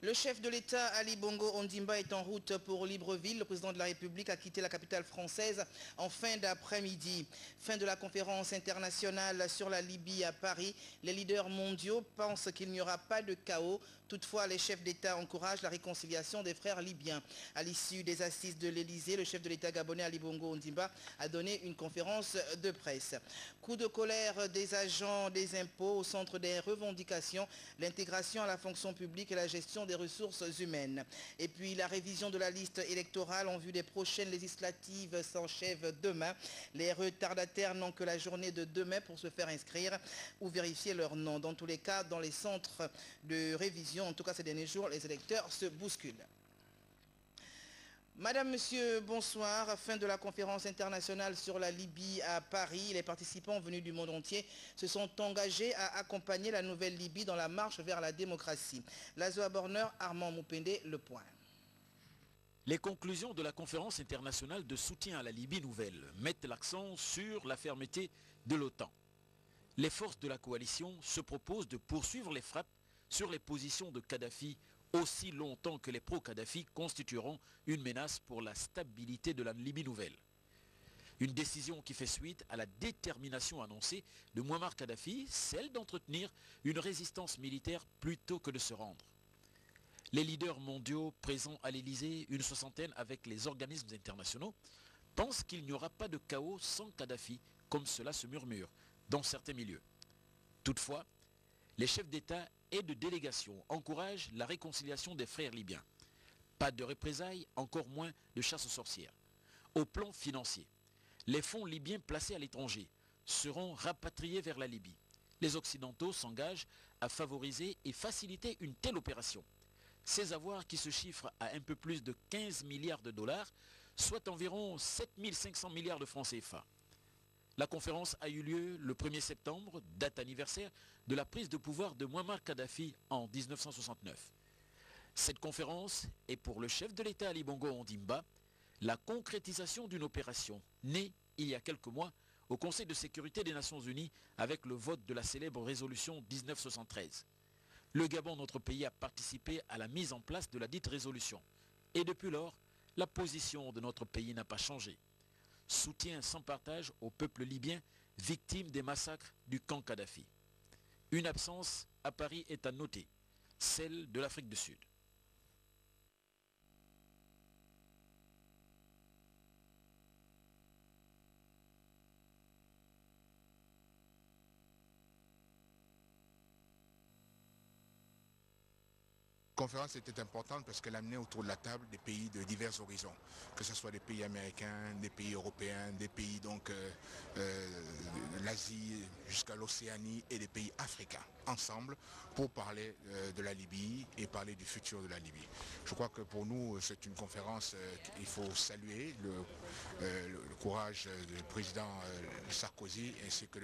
Le chef de l'État, Ali Bongo Ondimba, est en route pour Libreville. Le président de la République a quitté la capitale française en fin d'après-midi. Fin de la conférence internationale sur la Libye à Paris. Les leaders mondiaux pensent qu'il n'y aura pas de chaos. Toutefois, les chefs d'État encouragent la réconciliation des frères libyens. À l'issue des assises de l'Élysée, le chef de l'État gabonais, Ali Bongo Ondimba, a donné une conférence de presse. Coup de colère des agents des impôts au centre des revendications, l'intégration à la fonction publique et la gestion des ressources humaines. Et puis la révision de la liste électorale en vue des prochaines législatives s'enchève demain. Les retardataires n'ont que la journée de demain pour se faire inscrire ou vérifier leur nom. Dans tous les cas, dans les centres de révision, en tout cas ces derniers jours, les électeurs se bousculent. Madame, Monsieur, bonsoir. Fin de la conférence internationale sur la Libye à Paris. Les participants venus du monde entier se sont engagés à accompagner la nouvelle Libye dans la marche vers la démocratie. L'ASOA Borner, Armand Moupende, Le Point. Les conclusions de la conférence internationale de soutien à la Libye nouvelle mettent l'accent sur la fermeté de l'OTAN. Les forces de la coalition se proposent de poursuivre les frappes sur les positions de Kadhafi aussi longtemps que les pro-Kadhafi constitueront une menace pour la stabilité de la Libye nouvelle. Une décision qui fait suite à la détermination annoncée de Mouammar Kadhafi, celle d'entretenir une résistance militaire plutôt que de se rendre. Les leaders mondiaux présents à l'Élysée, une soixantaine avec les organismes internationaux, pensent qu'il n'y aura pas de chaos sans Kadhafi, comme cela se murmure dans certains milieux. Toutefois, les chefs d'État et de délégation encouragent la réconciliation des frères libyens. Pas de représailles, encore moins de chasse aux sorcières. Au plan financier, les fonds libyens placés à l'étranger seront rapatriés vers la Libye. Les Occidentaux s'engagent à favoriser et faciliter une telle opération. Ces avoirs qui se chiffrent à un peu plus de 15 milliards de dollars, soit environ 7 500 milliards de francs CFA. La conférence a eu lieu le 1er septembre, date anniversaire de la prise de pouvoir de Mouammar Kadhafi en 1969. Cette conférence est pour le chef de l'État Ali Bongo Ondimba la concrétisation d'une opération née il y a quelques mois au Conseil de sécurité des Nations Unies avec le vote de la célèbre résolution 1973. Le Gabon, notre pays, a participé à la mise en place de la dite résolution. Et depuis lors, la position de notre pays n'a pas changé. Soutien sans partage au peuple libyen victime des massacres du camp Kadhafi. Une absence à Paris est à noter, celle de l'Afrique du Sud. La conférence était importante parce qu'elle amenait autour de la table des pays de divers horizons, que ce soit des pays américains, des pays européens, des pays donc de l'Asie jusqu'à l'Océanie et des pays africains, ensemble pour parler de la Libye et parler du futur de la Libye. Je crois que pour nous c'est une conférence qu'il faut saluer, le courage du président Sarkozy ainsi que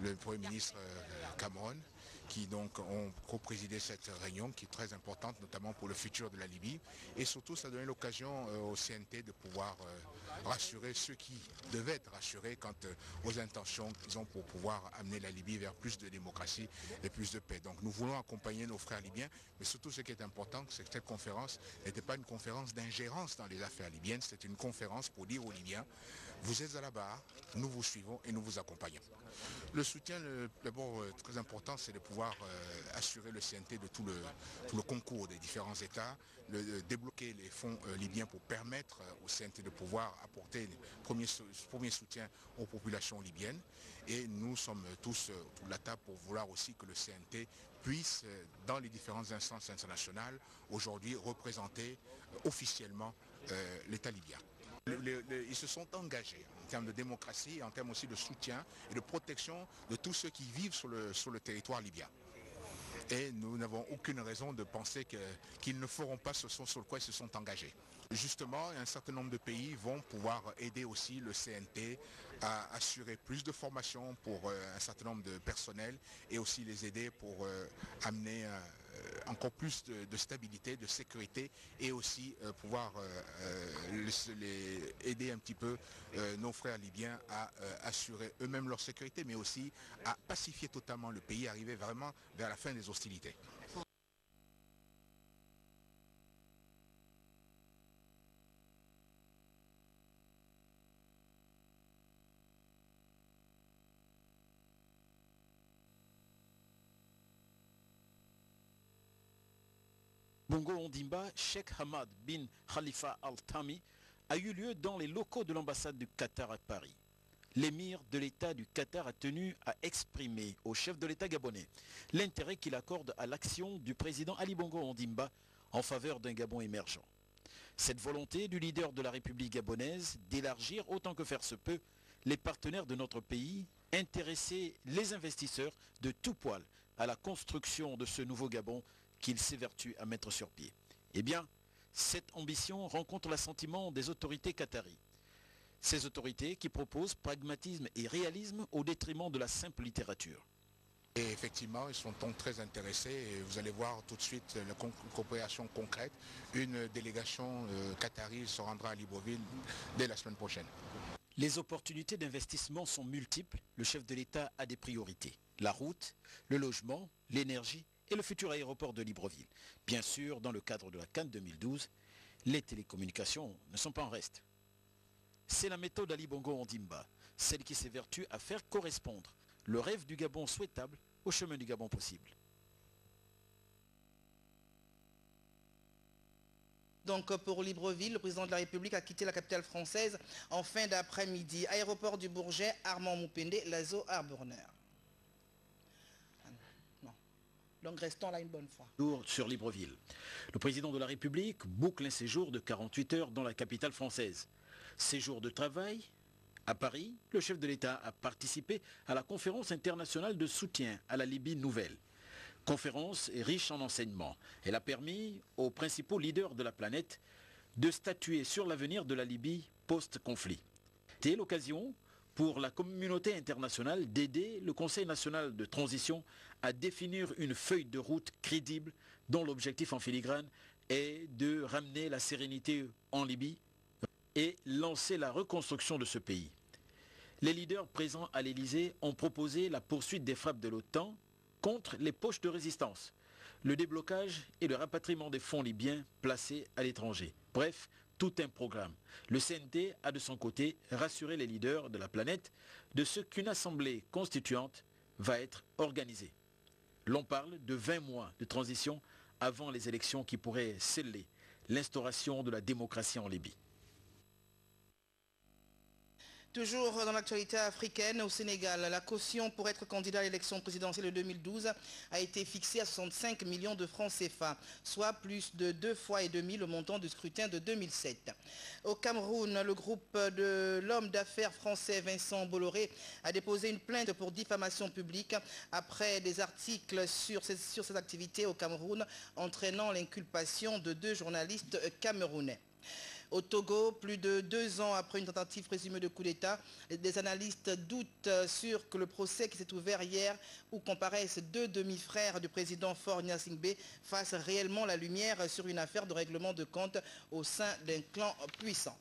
le Premier ministre Cameron, qui donc ont co-présidé cette réunion qui est très importante, notamment pour le futur de la Libye. Et surtout, ça donne l'occasion au CNT de pouvoir rassurer ceux qui devaient être rassurés quant aux intentions qu'ils ont pour pouvoir amener la Libye vers plus de démocratie et plus de paix. Donc nous voulons accompagner nos frères libyens, mais surtout ce qui est important, c'est que cette conférence n'était pas une conférence d'ingérence dans les affaires libyennes, c'était une conférence pour dire aux Libyens, vous êtes à la barre, nous vous suivons et nous vous accompagnons. Le soutien, d'abord très important, c'est de pouvoir assurer le CNT de tout le concours des différents États, débloquer les fonds libyens pour permettre au CNT de pouvoir apporter le premier soutien aux populations libyennes. Et nous sommes tous autour de la table pour vouloir aussi que le CNT puisse, dans les différentes instances internationales, aujourd'hui représenter officiellement l'État libyen. Ils se sont engagés en termes de démocratie, en termes aussi de soutien et de protection de tous ceux qui vivent sur le territoire libyen. Et nous n'avons aucune raison de penser qu'ils ne feront pas ce sur quoi ils se sont engagés. Justement, un certain nombre de pays vont pouvoir aider aussi le CNT à assurer plus de formation pour un certain nombre de personnels et aussi les aider pour amener encore plus de stabilité, de sécurité et aussi pouvoir aider un petit peu nos frères libyens à assurer eux-mêmes leur sécurité, mais aussi à pacifier totalement le pays, arriver vraiment vers la fin des hostilités. Bongo Ondimba, Sheikh Hamad bin Khalifa Al Thani, a eu lieu dans les locaux de l'ambassade du Qatar à Paris. L'émir de l'État du Qatar a tenu à exprimer au chef de l'État gabonais l'intérêt qu'il accorde à l'action du président Ali Bongo Ondimba en faveur d'un Gabon émergent. Cette volonté du leader de la République gabonaise d'élargir autant que faire se peut les partenaires de notre pays, intéresser les investisseurs de tout poil à la construction de ce nouveau Gabon qu'il s'évertue à mettre sur pied. Eh bien, cette ambition rencontre l'assentiment des autorités qataries. Ces autorités qui proposent pragmatisme et réalisme au détriment de la simple littérature. Et effectivement, ils sont donc très intéressés et vous allez voir tout de suite la coopération concrète. Une délégation qatarie se rendra à Libreville dès la semaine prochaine. Les opportunités d'investissement sont multiples. Le chef de l'État a des priorités. La route, le logement, l'énergie et le futur aéroport de Libreville. Bien sûr, dans le cadre de la Cannes 2012, les télécommunications ne sont pas en reste. C'est la méthode Ali Bongo Ondimba, celle qui s'évertue à faire correspondre le rêve du Gabon souhaitable au chemin du Gabon possible. Donc pour Libreville, le président de la République a quitté la capitale française en fin d'après-midi. Aéroport du Bourget, Armand Moupende, Lazo Arburner. Donc restons là une bonne fois. Sur Libreville. Le président de la République boucle un séjour de 48 heures dans la capitale française. Séjour de travail. À Paris, le chef de l'État a participé à la conférence internationale de soutien à la Libye nouvelle. Conférence est riche en enseignements. Elle a permis aux principaux leaders de la planète de statuer sur l'avenir de la Libye post-conflit. C'était l'occasion pour la communauté internationale d'aider le Conseil national de transition à définir une feuille de route crédible dont l'objectif en filigrane est de ramener la sérénité en Libye et lancer la reconstruction de ce pays. Les leaders présents à l'Élysée ont proposé la poursuite des frappes de l'OTAN contre les poches de résistance, le déblocage et le rapatriement des fonds libyens placés à l'étranger. Bref, tout un programme. Le CNT a de son côté rassuré les leaders de la planète de ce qu'une assemblée constituante va être organisée. L'on parle de 20 mois de transition avant les élections qui pourraient sceller l'instauration de la démocratie en Libye. Toujours dans l'actualité africaine, au Sénégal, la caution pour être candidat à l'élection présidentielle de 2012 a été fixée à 65 millions de francs CFA, soit plus de 2,5 fois le montant du scrutin de 2007. Au Cameroun, le groupe de l'homme d'affaires français Vincent Bolloré a déposé une plainte pour diffamation publique après des articles sur ses activités au Cameroun entraînant l'inculpation de 2 journalistes camerounais. Au Togo, plus de 2 ans après une tentative présumée de coup d'État, des analystes doutent sur que le procès qui s'est ouvert hier, où comparaissent 2 demi-frères du président Faure Gnassingbé, fasse réellement la lumière sur une affaire de règlement de compte au sein d'un clan puissant.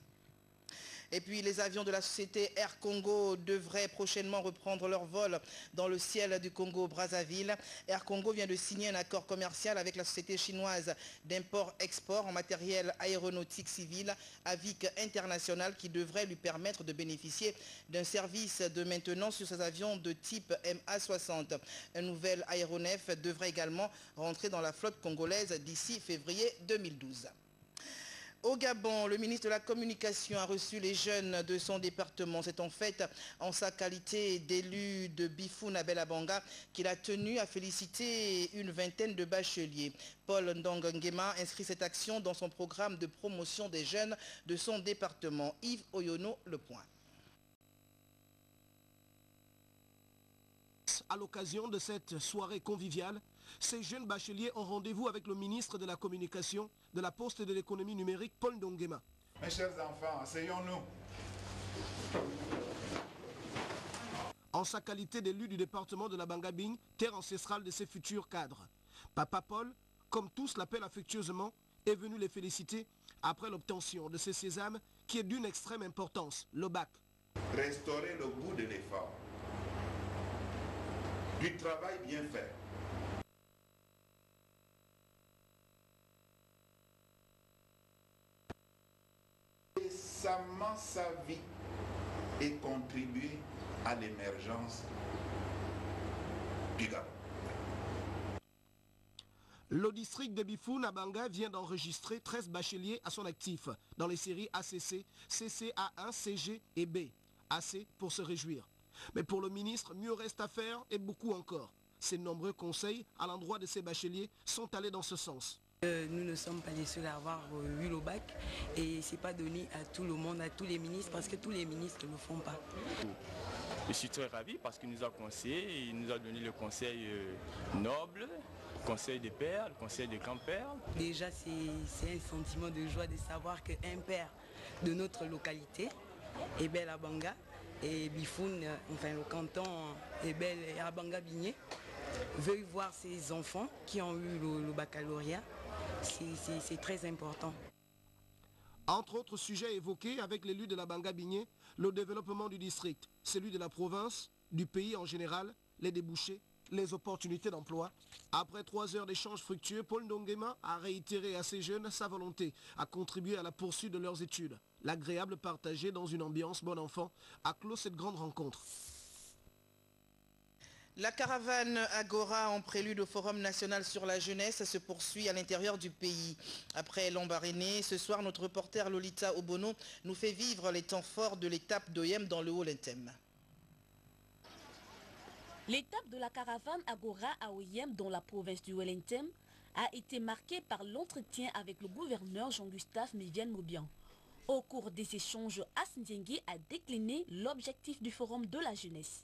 Et puis les avions de la société Air Congo devraient prochainement reprendre leur vol dans le ciel du Congo-Brazzaville. Air Congo vient de signer un accord commercial avec la société chinoise d'import-export en matériel aéronautique civil Avic International qui devrait lui permettre de bénéficier d'un service de maintenance sur ses avions de type MA60. Un nouvel aéronef devrait également rentrer dans la flotte congolaise d'ici février 2012. Au Gabon, le ministre de la Communication a reçu les jeunes de son département. C'est en fait en sa qualité d'élu de Bifou Nabel Abanga qu'il a tenu à féliciter une vingtaine de bacheliers. Paul Ndongengema inscrit cette action dans son programme de promotion des jeunes de son département. Yves Oyono, Le Point. À l'occasion de cette soirée conviviale, ces jeunes bacheliers ont rendez-vous avec le ministre de la Communication, de la Poste et de l'économie numérique, Paul Ndongema. Mes chers enfants, asseyons-nous. En sa qualité d'élu du département de la Bangabing, terre ancestrale de ses futurs cadres, Papa Paul, comme tous l'appellent affectueusement, est venu les féliciter après l'obtention de ce sésame qui est d'une extrême importance, le bac. Restaurer le goût de l'effort, du travail bien fait. Récemment sa vie et contribuer à l'émergence du Gabon. Le district de Bifoun à Banga vient d'enregistrer 13 bacheliers à son actif dans les séries ACC, CCA1, CG et B. Assez pour se réjouir. Mais pour le ministre, mieux reste à faire et beaucoup encore. Ses nombreux conseils à l'endroit de ces bacheliers sont allés dans ce sens. Nous ne sommes pas les seuls à avoir eu le bac et ce n'est pas donné à tout le monde, à tous les ministres, parce que tous les ministres ne le font pas. Je suis très ravi parce qu'il nous a conseillé, il nous a donné le conseil noble, le conseil des pères, le conseil des grands-pères. Déjà, c'est un sentiment de joie de savoir qu'un père de notre localité, Ebel à Banga, et Bifoun, enfin le canton Ebel à Banga-Bigné, veuille voir ses enfants qui ont eu le baccalauréat. C'est très important. Entre autres sujets évoqués avec l'élu de la Banga-Bigné, le développement du district, celui de la province, du pays en général, les débouchés, les opportunités d'emploi. Après 3 heures d'échanges fructueux, Paul Ndongema a réitéré à ces jeunes sa volonté à contribuer à la poursuite de leurs études. L'agréable partagé dans une ambiance bon enfant a clos cette grande rencontre. La caravane Agora en prélude au Forum national sur la jeunesse se poursuit à l'intérieur du pays. Après Lambaréné, ce soir notre reporter Lolita Obono nous fait vivre les temps forts de l'étape d'Oyem dans le Haut-Lentem. L'étape de la caravane Agora à Oyem dans la province du Haut-Lentem a été marquée par l'entretien avec le gouverneur Jean-Gustave Méviane-Mobian. Au cours des échanges, Asndiengue a décliné l'objectif du Forum de la jeunesse.